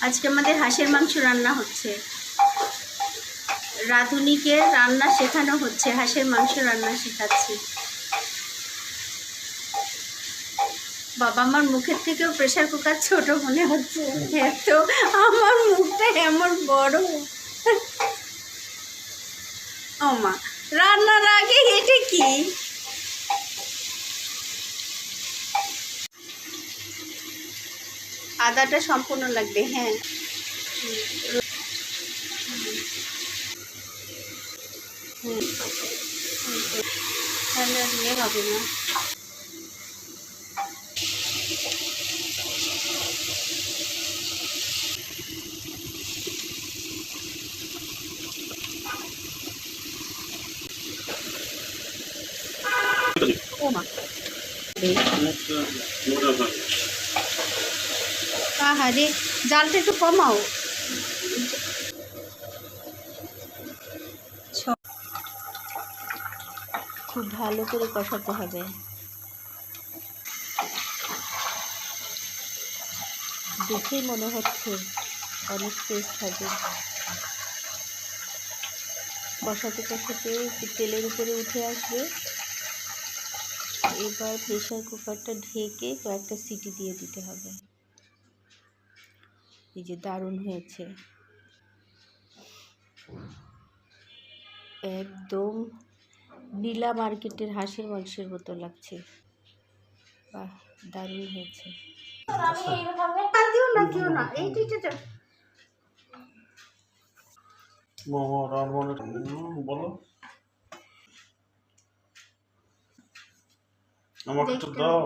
আজকে আমাদের হাঁসের মাংস রান্না হচ্ছে। রাঁধুনিকে রান্না শেখানো হচ্ছে, হাঁসের মাংস রান্না শেখাচ্ছি। বাবা, আমার মুখের থেকেও প্রেসার কুকার ছোট মনে হচ্ছে, এত আমার মুখটা এমন বড়। ও মা, রান্নার আগে এটা কি? আদাটা সম্পূর্ণ লাগবে, হ্যাঁ। তাহলে আর ইয়ে হবে না। ও মা, আহারে, জালটা একটু কমাও। খুব ভালো করে কষাতে হবে। দেখেই মনে হচ্ছে অনেক টেস্ট হবে। কষাতে কষাতে একটু তেলের উপরে উঠে আসবে। এবার প্রেসার কুকারটা ঢেকে কয়েকটা সিটি দিয়ে দিতে হবে। এই যে দারুণ হয়েছে, একদম নীলা মার্কেটের হাঁসের মাংসের মতো লাগছে। বাহ, দারুণ হয়েছে। বলো, আমাকে তো দাও।